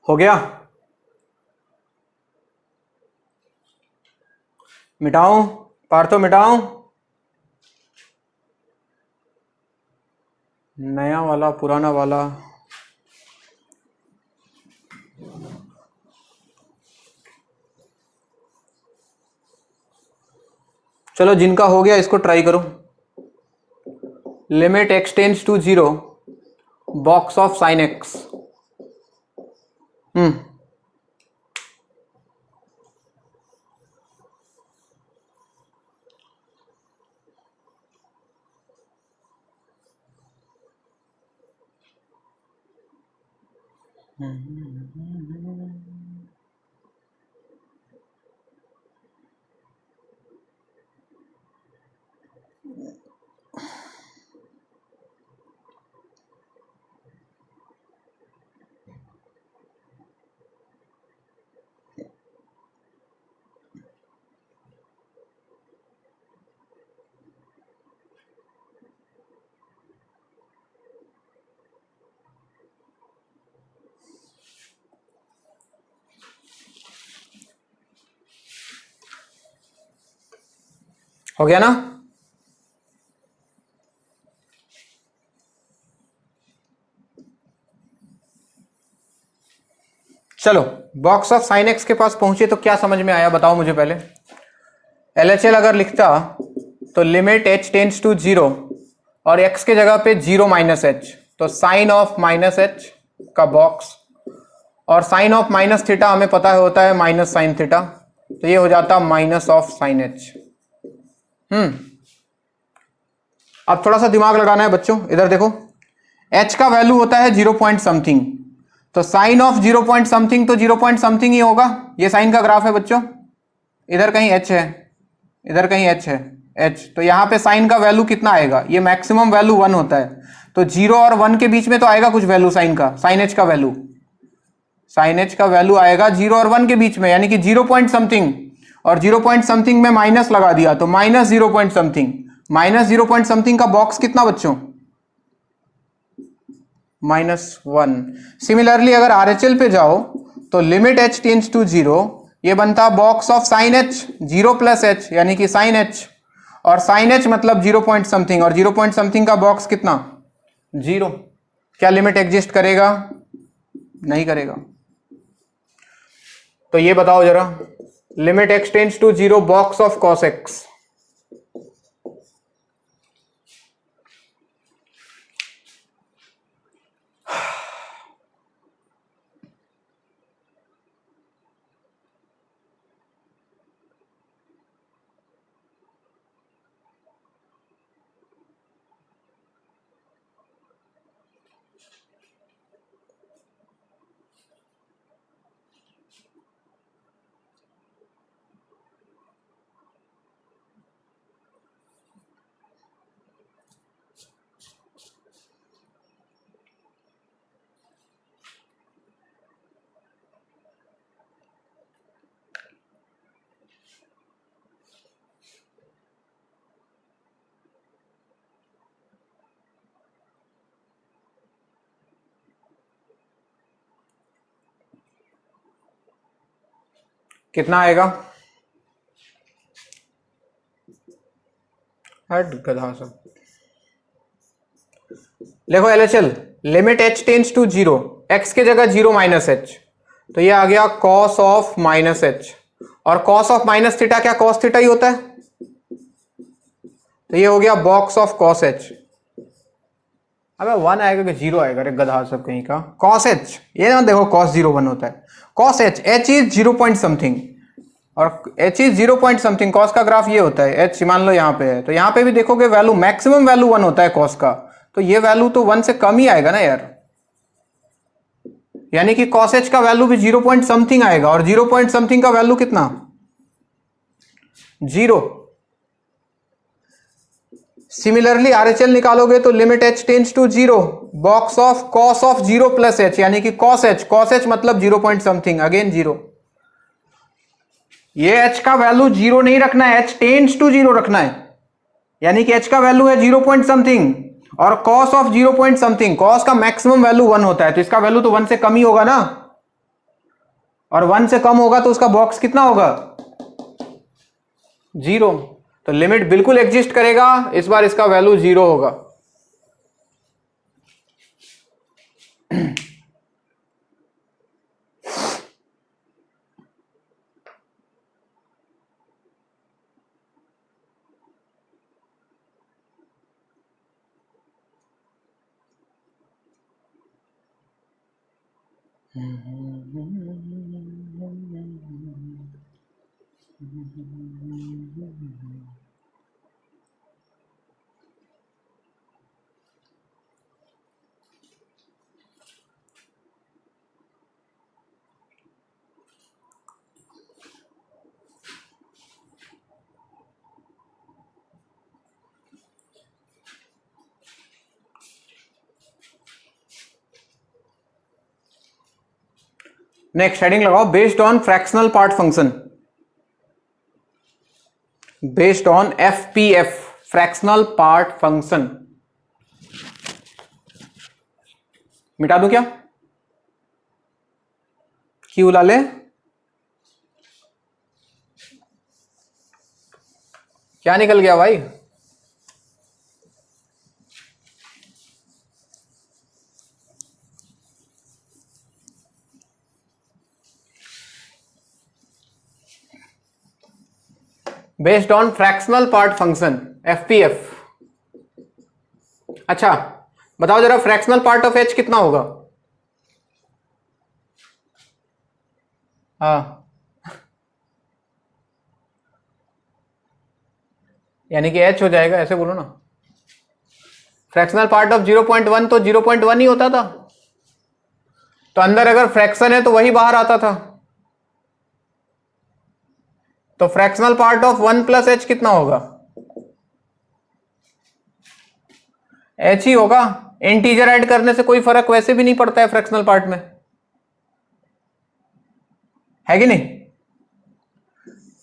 हो गया? मिटाऊं? पार्थो मिटाऊं? नया वाला पुराना वाला? चलो जिनका हो गया इसको ट्राई करो। Limit x tends to 0 box of sine x। हो गया ना? चलो बॉक्स ऑफ साइन एक्स के पास पहुंचे तो क्या समझ में आया बताओ मुझे पहले। LHL अगर लिखता तो लिमिट h टेंड्स टू 0 और x के जगह पे 0 माइनस h, तो साइन ऑफ माइनस h का बॉक्स, और साइन ऑफ माइनस थीटा हमें पता है होता है माइनस साइन थीटा, तो ये हो जाता माइनस ऑफ साइन h। अब थोड़ा सा दिमाग लगाना है बच्चों, इधर देखो h का वैल्यू होता है 0 पॉइंट समथिंग, तो साइन ऑफ 0 पॉइंट समथिंग तो 0 पॉइंट समथिंग ही होगा। ये साइन का ग्राफ है बच्चों, इधर कहीं h है, इधर कहीं h है, h, तो यहां पे साइन का वैल्यू कितना आएगा, ये मैक्सिमम वैल्यू 1 होता है, तो 0 और 1 के बीच में तो आएगा कुछ वैल्यू साइन का, साइन h का वैल्यू, साइन h का वैल्यू आएगा 0 और 1 के बीच में, यानी कि 0 पॉइंट समथिंग, और 0 पॉइंट समथिंग में माइनस लगा दिया तो minus 0 point something, minus 0 point something का बॉक्स कितना बच्चों, -1। सिमिलरली अगर RHL पे जाओ तो लिमिट h टेंड्स टू 0, ये बनता box of sign h 0 plus h यानी कि साइन h, और साइन h मतलब 0 पॉइंट समथिंग, और 0 पॉइंट समथिंग का बॉक्स कितना 0। क्या लिमिट एग्जिस्ट करेगा? नहीं करेगा। तो ये बताओ जरा, limit x tends to 0 box of cos x। कितना आएगा? हट गधा सब। देखो LHL, limit h tends to 0, x के जगह 0 माइनस h, तो ये आ गया cos ऑफ माइनस h, और cos ऑफ माइनस थीटा क्या cos थीटा ही होता है, तो ये हो गया बॉक्स ऑफ cos h। अबे 1 आएगा कि 0 आएगा रे गधा सब कहीं का। cos h, ये ना देखो cos 0 1 होता है, cos h, h is 0 point something, और h is 0 point something, cos का ग्राफ ये होता है, h मान लो यहाँ पे है, तो यहाँ पे भी देखोगे वैल्यू मैक्सिमम वैल्यू 1 होता है cos का, तो ये वैल्यू तो 1 से कम ही आएगा ना यार, यानी कि cos h का वैल्यू भी 0 पॉइंट समथिंग आएगा, और 0 पॉइंट समथिंग का वैल्यू कितना? 0। सिमिलरली RHL निकालोगे तो limit h tends to 0, box of cos of 0 plus h, यानी कि cos h मतलब 0 पॉइंट समथिंग, अगेन 0। ये h का वैल्यू 0 नहीं रखना है, h टेंड्स टू 0 रखना है, यानी कि h का वैल्यू है 0 पॉइंट समथिंग, और cos of 0 point something, cos का मैक्सिमम वैल्यू 1 होता है, तो इसका वैल्यू तो 1 से कम ही होगा ना, और 1 से कम होगा तो उसका बॉक्स कितना होगा? 0। तो लिमिट बिल्कुल एग्जिस्ट करेगा, इस बार इसका वैल्यू 0 होगा। नेक्स्ट हेडिंग लगाओ, based on fractional part function, based on FPF, fractional part function. मिटा दूं क्या? क्यों ला ले? क्या निकल गया भाई? Based on fractional part function FPF। अच्छा बताओ जरा, फ्रैक्शनल पार्ट ऑफ h कितना होगा? हाँ, यानी कि h हो जाएगा, ऐसे बोलो ना। फ्रैक्शनल पार्ट ऑफ 0.1 तो 0.1 ही होता था, तो अंदर अगर फ्रैक्शन है तो वही बाहर आता था, तो fractional part of 1 plus h कितना होगा? h ही होगा। इंटीजर ऐड करने से कोई फर्क वैसे भी नहीं पड़ता है फ्रैक्शनल पार्ट में, है कि नहीं?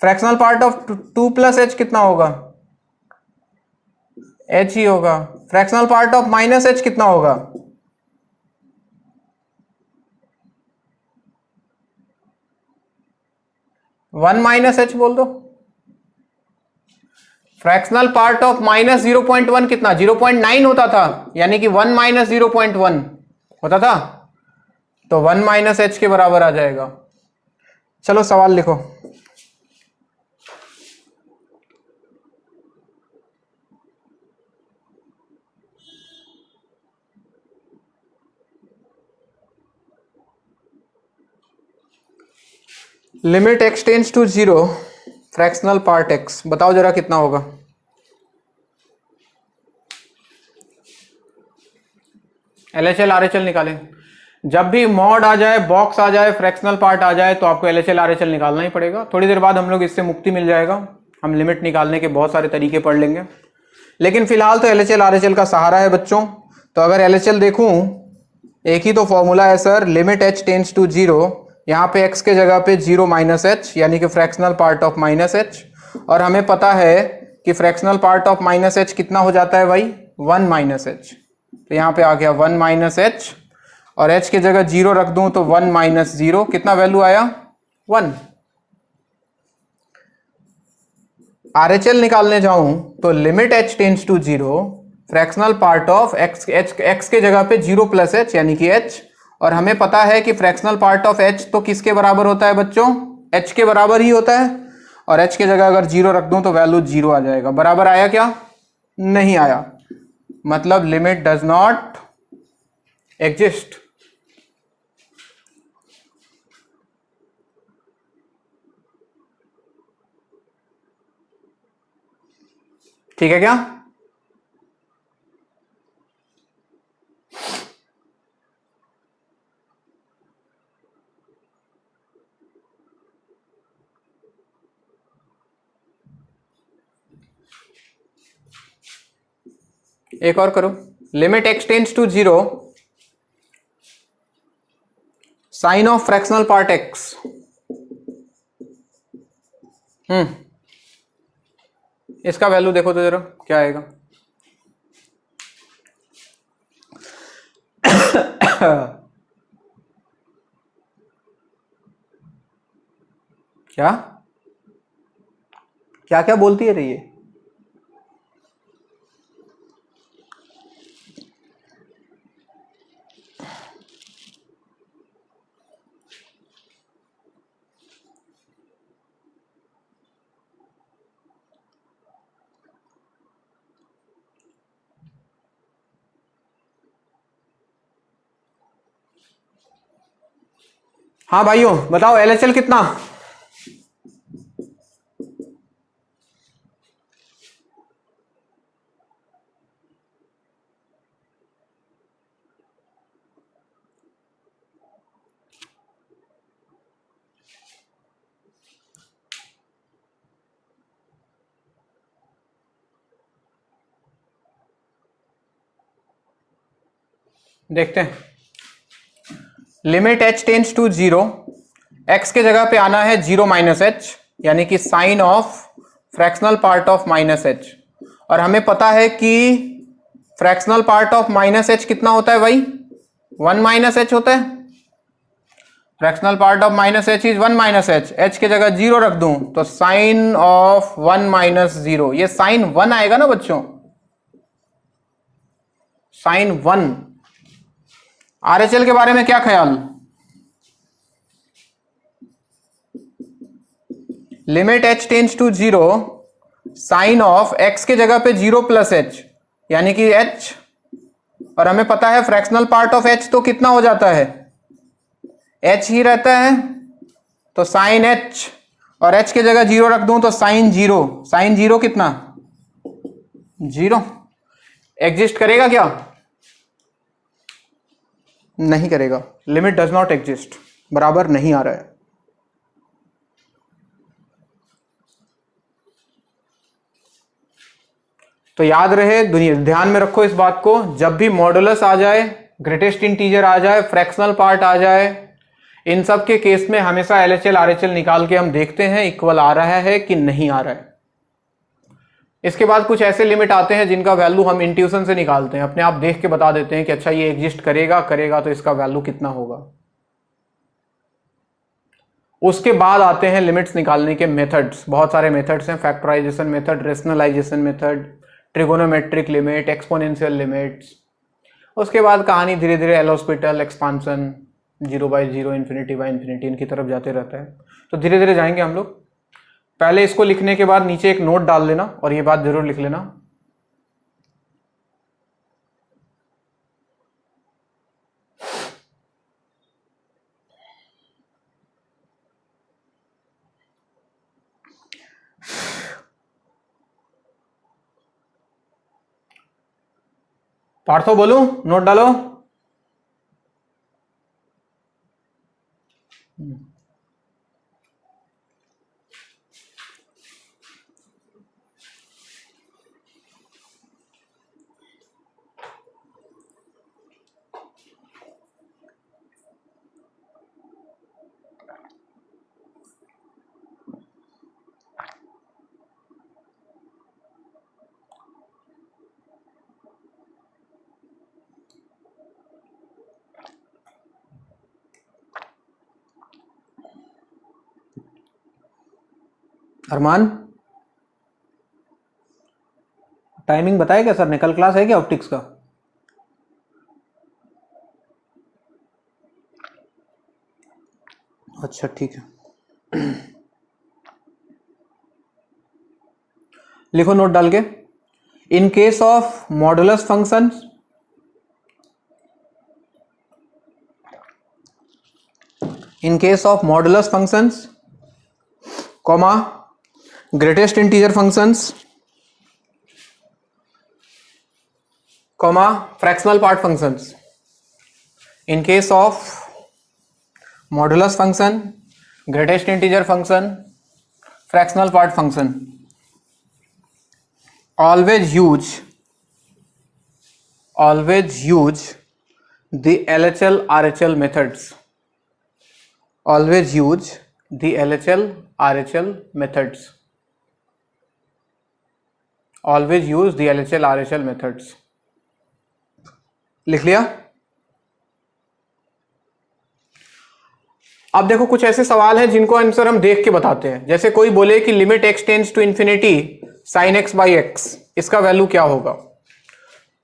Fractional part of 2 plus h कितना होगा? h ही होगा। Fractional part of minus h कितना होगा? वन माइनस h बोल दो। फ्रैक्शनल पार्ट ऑफ माइनस 0.1 कितना? 0.9 होता था, यानी कि 1 माइनस 0.1 होता था, तो 1 माइनस h के बराबर आ जाएगा। चलो सवाल लिखो। Limit x tends to 0, fractional part x, बताओ जरा कितना होगा? LHL RHL निकालें। जब भी मॉड आ जाए, बॉक्स आ जाए, फ्रैक्शनल पार्ट आ जाए, तो आपको LHL RHL निकालना ही पड़ेगा। थोड़ी देर बाद हम लोग इससे मुक्ति मिल जाएगा, हम लिमिट निकालने के बहुत सारे तरीके पढ़ लेंगे, लेकिन फिलहाल तो LHL RHL का सहारा है बच्चों। तो अगर LHL देखूं, एक ही तो फॉर्मूला है sir, limit h tends to 0, यहाँ पे x के जगह पे 0 माइनस h, यानी कि fractional part of minus h, और हमें पता है कि fractional part of minus h कितना हो जाता है भाई? 1 माइनस h, तो यहाँ पे आ गया 1 माइनस h, और h की जगह 0 रख दूं तो 1 माइनस 0, कितना वैल्यू आया? 1। RHL निकालने जाऊं तो limit h tends to 0, fractional part of x के जगह पे 0 प्लस h यानी कि h, और हमें पता है कि फ्रैक्शनल पार्ट ऑफ h तो किसके बराबर होता है बच्चों, h के बराबर ही होता है, और h की जगह अगर 0 रख दूं तो वैल्यू 0 आ जाएगा। बराबर आया क्या, नहीं आया, मतलब लिमिट डज नॉट एग्जिस्ट। ठीक है क्या, एक और करो, limit x tends to 0, sine of fractional part x, इसका वैल्यू देखो तो जरा क्या आएगा। क्या क्या क्या बोलती है रही है, हाँ भाइयों बताओ LHL कितना, देखते हैं। Limit h tends to 0, x के जगह पे आना है 0 माइनस h, यानी कि sine of fractional part of minus h, और हमें पता है कि fractional part of minus h कितना होता है भाई, 1 माइनस h होता है। Fractional part of minus h is 1 minus h, h के जगह 0 रख दूं तो साइन ऑफ 1 माइनस 0, ये साइन 1 आएगा ना बच्चों, साइन 1। RHL के बारे में क्या ख्याल, limit h tends to 0, sine of x के जगह पे 0 प्लस h यानी कि h, और हमें पता है फ्रैक्शनल पार्ट ऑफ h तो कितना हो जाता है, h ही रहता है, तो साइन h, और h के जगह 0 रख दूं तो साइन 0, साइन 0 कितना 0, एग्जिस्ट करेगा क्या, नहीं करेगा, लिमिट डज नॉट एग्जिस्ट, बराबर नहीं आ रहा है। तो याद रहे, ध्यान में रखो इस बात को, जब भी मॉडुलस आ जाए, ग्रेटेस्ट इंटीजर आ जाए, फ्रैक्शनल पार्ट आ जाए, इन सब के केस में हमेशा LHL RHL निकाल के हम देखते हैं इक्वल आ रहा है कि नहीं आ रहा है। इसके बाद कुछ ऐसे लिमिट आते हैं जिनका वैल्यू हम इंट्यूशन से निकालते हैं, अपने आप देख के बता देते हैं कि अच्छा ये एग्जिस्ट करेगा तो इसका वैल्यू कितना होगा। उसके बाद आते हैं लिमिट्स निकालने के मेथड्स, बहुत सारे मेथड्स हैं, factorisation method, rationalisation method, trigonometric limit, exponential limits. उसके बाद कहानी धीरे धीरे एल हॉस्पिटल, एक्सपांसन, 0/0, इन्फिनिटी इनकी तरफ जाते रहता है। तो धीरे धीरे जाएंगे हम लोग। पहले इसको लिखने के बाद नीचे एक नोट डाल देना और ये बात जरूर लिख लेना, पार्थो बोलूं, नोट डालो। अरमान टाइमिंग बताया क्या सर ने? कल क्लास है क्या ऑप्टिक्स का? अच्छा ठीक है, लिखो नोट डाल के। In case of modulus functions, in case of modulus functions, comma, greatest integer functions, comma, fractional part functions. In case of modulus function, greatest integer function, fractional part function, always use the LHL RHL methods. Always use the LHL RHL methods. Always use the LHL RHL methods. लिख लिया? अब देखो कुछ ऐसे सवाल हैं जिनको answer हम देख के बताते हैं। जैसे कोई बोले कि limit x tends to infinity sine x by x, इसका वैल्यू क्या होगा?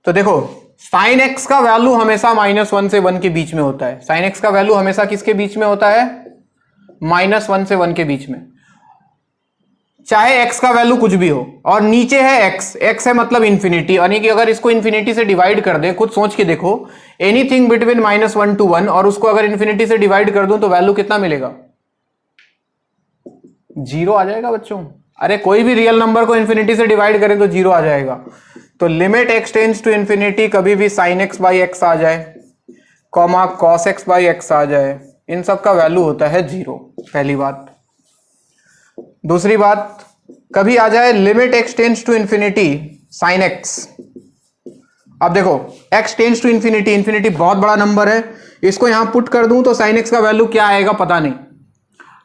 तो देखो साइन x का वैल्यू हमेशा -1 से 1 के बीच में होता है। साइन x का वैल्यू हमेशा किसके बीच में होता है? -1 से 1 के बीच में, चाहे x का वैल्यू कुछ भी हो। और नीचे है x है मतलब इंफिनिटी, यानी कि अगर इसको इंफिनिटी से डिवाइड कर दे, खुद सोच के देखो, एनीथिंग बिटवीन -1 to 1 और उसको अगर इंफिनिटी से डिवाइड कर दूं तो वैल्यू कितना मिलेगा? 0 आ जाएगा बच्चों। अरे कोई भी रियल नंबर को इंफिनिटी से डिवाइड करें तो 0 आ जाएगा। तो limit x tends to infinity कभी भी sin x बाई एक्स आ जाए, comma cos x by X आ जाए, इन सब का वैल्यू होता है 0, पहली बात। दूसरी बात, कभी आ जाए limit x tends to infinity sin x। अब देखो x tends to infinity, infinity बहुत बड़ा नंबर है, इसको यहां पुट कर दूं तो sin x का वैल्यू क्या आएगा पता नहीं।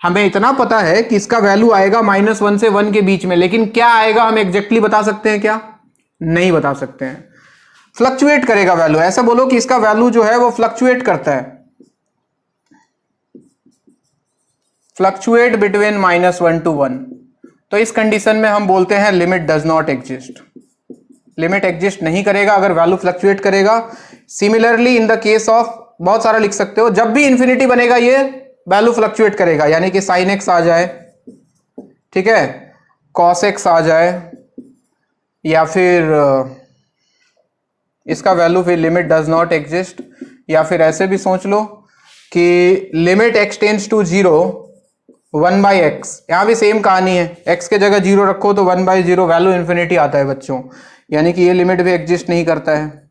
हमें इतना पता है कि इसका वैल्यू आएगा -1 से 1 के बीच में, लेकिन क्या आएगा हम एग्जैक्टली बता सकते हैं क्या? नहीं बता सकते हैं। फ्लक्चुएट करेगा वैल्यू, ऐसा बोलो कि इसका वैल्यू जो है वो फ्लक्चुएट करता है, फ्लक्चुएट बिटवीन -1 to 1। तो इस कंडीशन में हम बोलते हैं limit does not exist. Limit exist नहीं करेगा अगर वैल्यू फ्लक्चुएट करेगा। Similarly in the case of, बहुत सारा लिख सकते हो, जब भी इंफिनिटी बनेगा ये वैल्यू फ्लक्चुएट करेगा, यानी कि sin x आ जाए, ठीक है, cos x आ जाए, या फिर इसका वैल्यू फिर लिमिट डज नॉट एग्जिस्ट, या फिर ऐसे भी सोच लो कि limit x tends to 0 1 by x, यहां भी सेम कहानी है, x के जगह 0 रखो तो 1/0 वैल्यू इंफिनिटी आता है बच्चों, यानी कि ये लिमिट भी एग्जिस्ट नहीं करता है।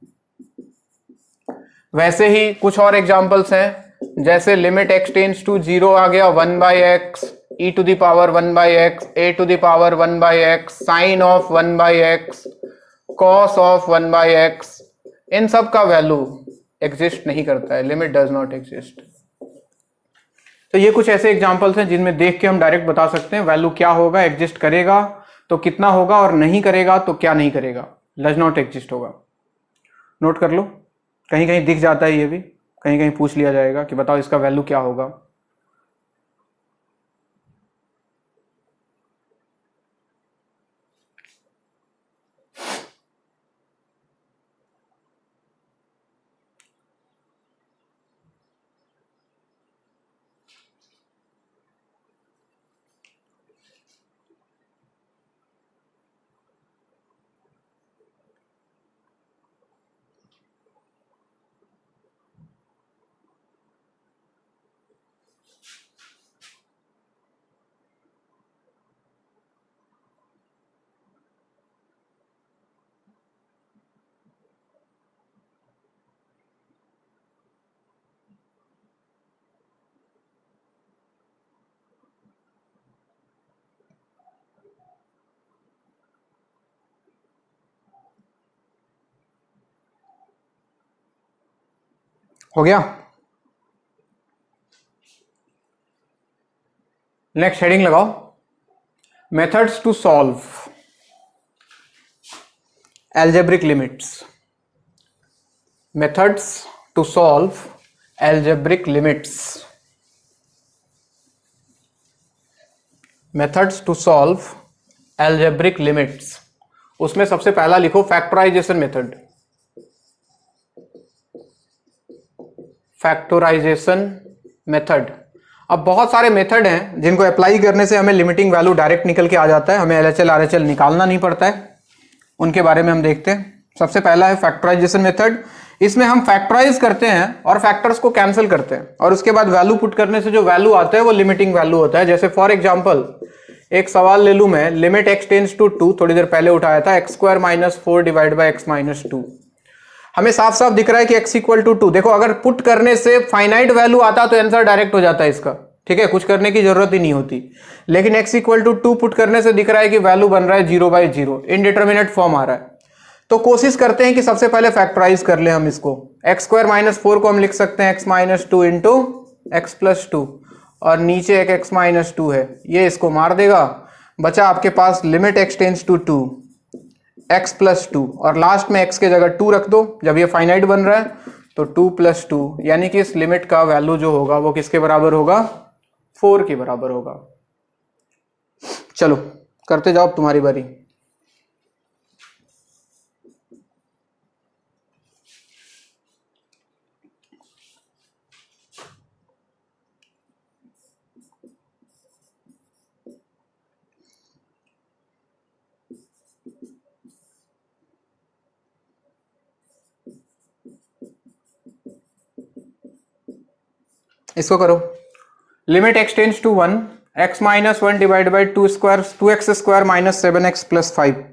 वैसे ही कुछ और एग्जांपल्स हैं, जैसे लिमिट x टेंड्स टू 0 आ गया 1 by X, e to the power 1 by X, a to the power 1 by X, sine of 1 by X, cos of 1 by X, इन सब का वैल्यू एग्जिस्ट नहीं करता है, लिमिट डज नॉट एग्जिस्ट। तो ये कुछ ऐसे एग्जांपल्स हैं जिनमें देख के हम डायरेक्ट बता सकते हैं वैल्यू क्या होगा, एग्जिस्ट करेगा तो कितना होगा और नहीं करेगा तो क्या नहीं करेगा, डज नॉट एग्जिस्ट होगा। नोट कर लो, कहीं कहीं दिख जाता है ये भी, कहीं कहीं पूछ लिया जाएगा कि बताओ इसका वैल्यू क्या होगा। हो गया? नेक्स्ट हेडिंग लगाओ, methods to solve algebraic limits। methods to solve algebraic limits। methods to solve algebraic limits उसमें सबसे पहला लिखो फैक्टराइजेशन मेथड। Factorisation method. अब बहुत सारे मेथड हैं जिनको अप्लाई करने से हमें लिमिटिंग वैल्यू डायरेक्ट निकल के आ जाता है, हमें एलएचएल आरएचएल निकालना नहीं पड़ता है। उनके बारे में हम देखते हैं। सबसे पहला है फैक्टराइजेशन मेथड। इसमें हम फैक्टराइज करते हैं और फैक्टर्स को कैंसिल करते हैं और उसके बाद वैल्यू पुट करने से जो वैल्यू आता है वो लिमिटिंग वैल्यू होता है। जैसे फॉर एग्जांपल एक सवाल ले लूं मैं, लिमिट x टेंड्स टू 2, थोड़ी देर पहले उठाया था, x square minus 4 divide by x minus 2। हमें साफ साफ दिख रहा है कि x इक्वल टू 2। देखो अगर पुट करने से फाइनाइट वैल्यू आता तो आंसर डायरेक्ट हो जाता है इसका, ठीक है, कुछ करने की जरूरत ही नहीं होती। लेकिन x इक्वल टू 2 पुट करने से दिख रहा है कि वैल्यू बन रहा है 0/0, इनडिटर्मिनेट फॉर्म आ रहा है। तो कोशिश करते हैं कि सबसे पहले फैक्टराइज कर ले हम इसको। x स्क्वायर माइनस 4 को हम लिख सकते हैं x minus 2 into x plus 2, और नीचे एक x माइनस 2 है, ये इसको मार देगा। बचा आपके पास limit x tends to 2 x plus 2, और लास्ट में x के जगह 2 रख दो। जब ये फाइनाइट बन रहा है तो 2 प्लस 2, यानी कि इस लिमिट का वैल्यू जो होगा वो किसके बराबर होगा? 4 के बराबर होगा। चलो करते जाओ, तुम्हारी बारी। इसको करो। Limit x tends to 1, x minus 1 divide by 2 square, 2x square minus 7x plus 5।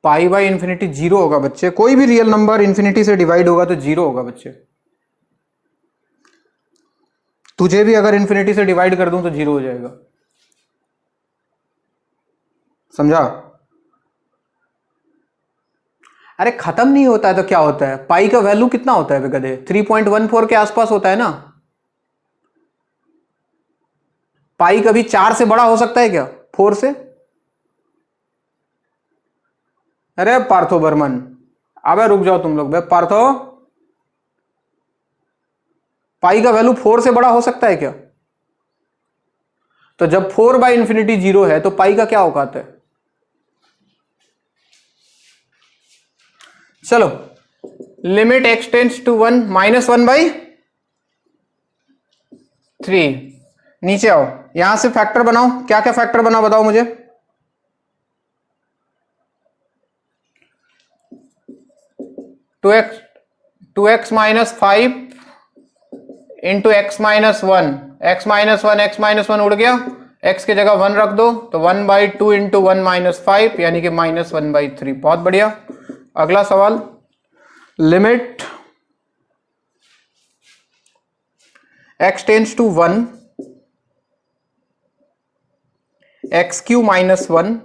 Pi by infinity 0 होगा बच्चे। कोई भी रियल नंबर इंफिनिटी से डिवाइड होगा तो 0 होगा बच्चे। तुझे भी अगर इंफिनिटी से डिवाइड कर दूं तो 0 हो जाएगा, समझा? अरे खत्म नहीं होता है तो क्या होता है? पाई का वैल्यू कितना होता है बे गधे? 3.14 के आसपास होता है ना। पाई कभी 4 से बड़ा हो सकता है क्या? 4 से? अरे पार्थो बर्मन, अबे रुक जाओ तुम लोग बे। पार्थो, पाई का वैल्यू 4 से बड़ा हो सकता है क्या? तो जब 4 बाई इंफिनिटी 0 है तो पाई का क्या औकात है? चलो, limit x tends to 1 minus 1/3। नीचे आओ, यहां से फैक्टर बनाओ। क्या क्या फैक्टर बनाओ बताओ मुझे। 2x minus 5 into x minus 1, x minus 1 उड़ गया, x की जगह 1 रख दो तो 1/2 इंटू 1 माइनस 5 यानी कि माइनस 1/3। बहुत बढ़िया। अगला सवाल, limit x tends to 1, x cube minus 1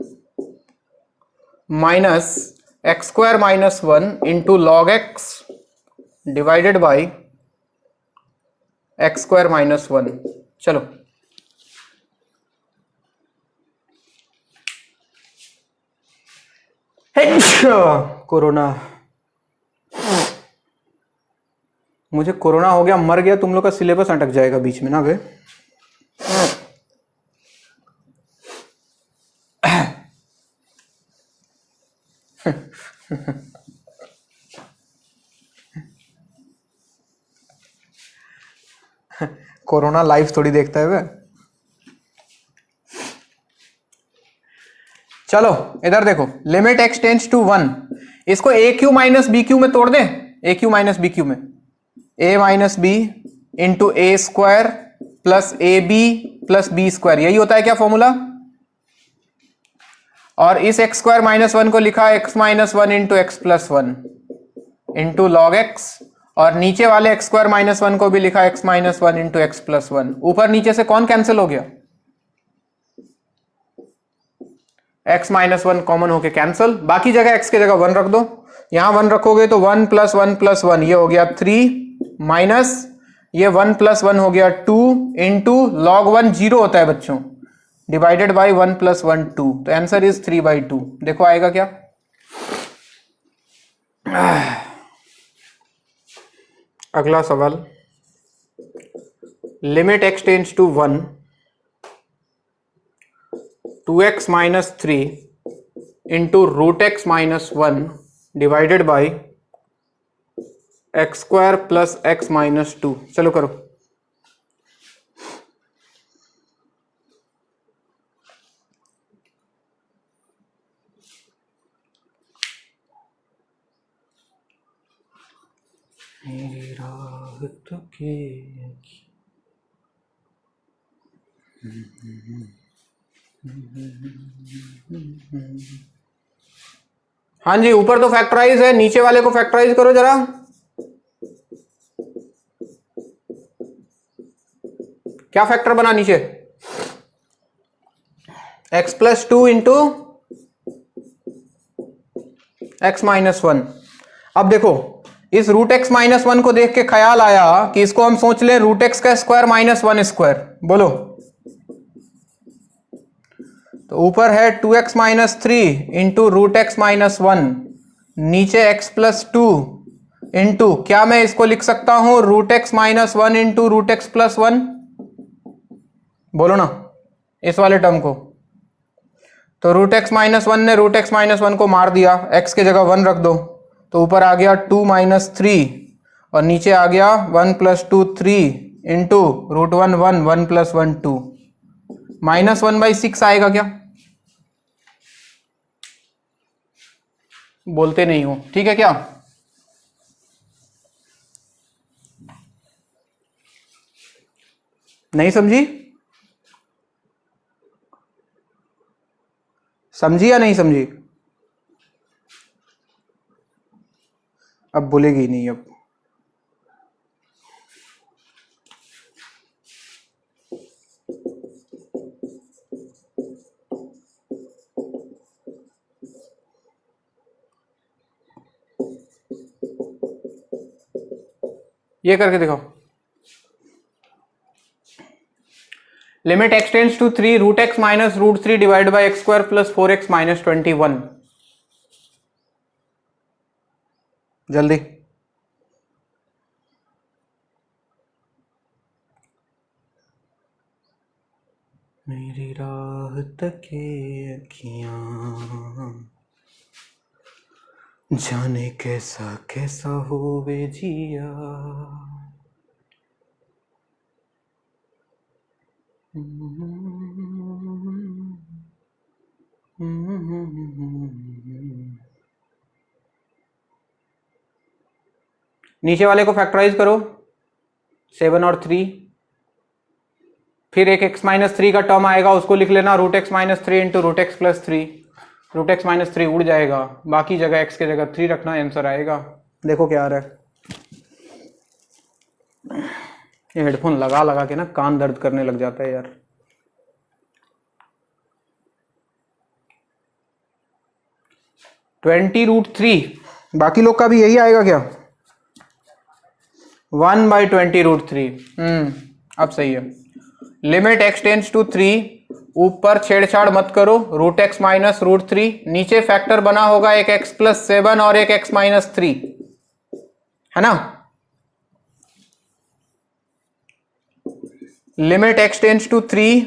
minus x square minus 1 into log x divided by x square minus 1। चलो कोरोना, मुझे कोरोना हो गया, मर गया, तुम लोग का सिलेबस अटक जाएगा बीच में ना बे। कोरोना लाइव थोड़ी देखता है वे। चलो इधर देखो, लिमिट x टेंड्स टू 1, इसको a cube minus b cube में तोड़ दे। A cube minus b cube में a minus b into a square plus a b plus b square, यही होता है क्या फॉर्मूला? और इस एक्स स्क्वायर माइनस 1 को लिखा x minus 1 into x plus 1 into log x, और नीचे वाले एक्स स्क्वायर माइनस 1 को भी लिखा x minus 1 into x plus 1। ऊपर नीचे से कौन कैंसिल हो गया? x माइनस 1 कॉमन होके कैंसल, बाकी जगह x की जगह 1 रख दो, यहां 1 रखोगे तो 1 प्लस 1 प्लस 1 ये हो गया 3 माइनस ये 1 प्लस 1 हो गया 2 इंटू लॉग 1 0 होता है बच्चों, डिवाइडेड बाई 1 प्लस 1 2, तो आंसर इज 3/2। देखो आएगा क्या। अगला सवाल, limit x tends to 1 2x minus 3 into root x minus 1 divided by x square plus x minus 2। चलो करो। मेरी राहत के हाँ जी, ऊपर तो फैक्टराइज है, नीचे वाले को फैक्टराइज करो जरा। क्या फैक्टर बना नीचे? x plus 2 into x minus 1। अब देखो इस रूट एक्स माइनस 1 को देख के ख्याल आया कि इसको हम सोच लें रूट एक्स का स्क्वायर माइनस 1 स्क्वायर। बोलो, तो ऊपर है 2x minus 3 into root x minus 1, नीचे x प्लस 2 इंटू, क्या मैं इसको लिख सकता हूं root x minus 1 into root x plus 1? बोलो ना इस वाले टर्म को। तो रूट एक्स माइनस 1 ने रूट एक्स माइनस 1 को मार दिया, x की जगह 1 रख दो, तो ऊपर आ गया 2 माइनस 3 और नीचे आ गया 1 plus 2 3 into root 1 1 1 plus 1 2, minus 1/6 आएगा क्या? बोलते नहीं हो, ठीक है क्या? नहीं समझी? समझी या नहीं समझी? अब बोलेगी नहीं अब। ये करके दिखाओ। Limit x tends to 3 root x minus root 3 divide by x square plus 4x minus 21। जल्दी। मेरी राहत के अखियां जाने कैसा कैसा होवे जिया। नीचे वाले को फैक्टराइज करो, 7 और 3, फिर एक x माइनस 3 का टर्म आएगा उसको लिख लेना root x minus 3 into root x plus 3। Root x minus 3 उड़ जाएगा, बाकी जगह x के जगह 3 रखना, आंसर आएगा। देखो क्या आ रहा है। ये हेडफोन लगा लगा के ना कान दर्द करने लग जाता है यार। (20√3), बाकी लोग का भी यही आएगा क्या? 1/20√3। अब सही है। लिमिट x टेंड्स टू 3, ऊपर छेड़छाड़ मत करो, रूट एक्स माइनस रूट 3, नीचे फैक्टर बना होगा एक x प्लस 7 और एक x माइनस 3, है ना? लिमिट x टेंड्स टू 3,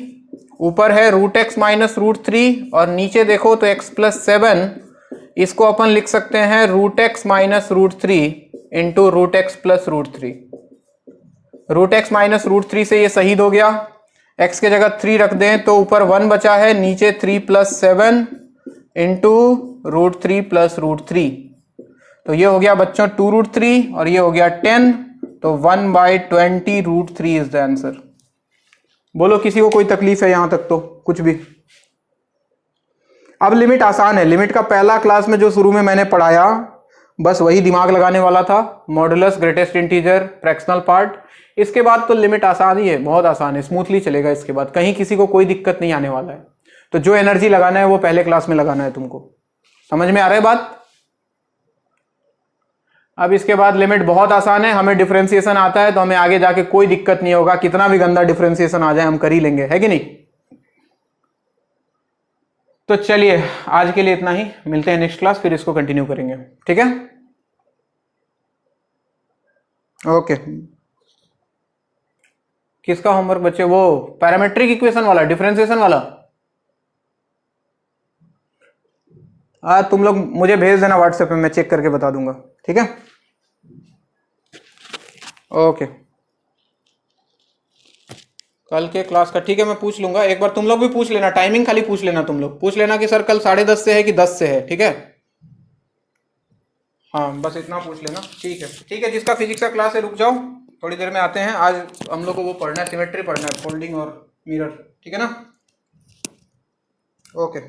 ऊपर है रूट एक्स माइनस रूट 3 और नीचे देखो तो x प्लस 7, इसको अपन लिख सकते हैं root x minus root 3 into root x plus root 3। Root x minus root 3 से ये शहीद हो गया, x के जगह 3 रख दें तो ऊपर 1 बचा है, नीचे 3 plus 7 into root 3 plus root 3, तो ये हो गया बच्चों 2√3 और ये हो गया 10, तो 1/20√3 इज द आंसर। बोलो किसी को कोई तकलीफ है यहां तक? तो कुछ भी। अब लिमिट आसान है, लिमिट का पहला क्लास में जो शुरू में मैंने पढ़ाया बस वही दिमाग लगाने वाला था, modulus, greatest integer, fractional part. इसके बाद तो लिमिट आसान ही है, बहुत आसान है, स्मूथली चलेगा। इसके बाद कहीं किसी को कोई दिक्कत नहीं आने वाला है। तो जो एनर्जी लगाना है वो पहले क्लास में लगाना है तुमको। समझ में आ रहा है बात? अब इसके बाद लिमिट बहुत आसान है, हमें डिफरेंशिएशन आता है तो हमें आगे जाके कोई दिक्कत नहीं होगा, कितना भी गंदा डिफरेंशिएशन आ जाए हम कर ही लेंगे, है कि नहीं? तो चलिए आज के लिए इतना ही, मिलते हैं नेक्स्ट क्लास, फिर इसको कंटिन्यू करेंगे, ठीक है? ओके। किसका होमवर्क बच्चे? वो पैरामेट्रिक इक्वेशन वाला, डिफरेंशिएशन वाला। तुम लोग मुझे भेज देना व्हाट्सएप पे, मैं चेक करके बता दूंगा, ठीक है? ओके। कल के क्लास का ठीक है, मैं पूछ लूंगा एक बार, तुम लोग भी पूछ लेना, टाइमिंग खाली पूछ लेना, तुम लोग पूछ लेना कि सर कल 10:30 से है कि 10 से है, ठीक है? हाँ बस इतना पूछ लेना, ठीक है? ठीक है, जिसका फिजिक्स का क्लास है रुक जाओ, थोड़ी देर में आते हैं। आज हम लोग को वो पढ़ना है, सिमेट्री पढ़ना है, फोल्डिंग और मिरर, ठीक है ना? ओके।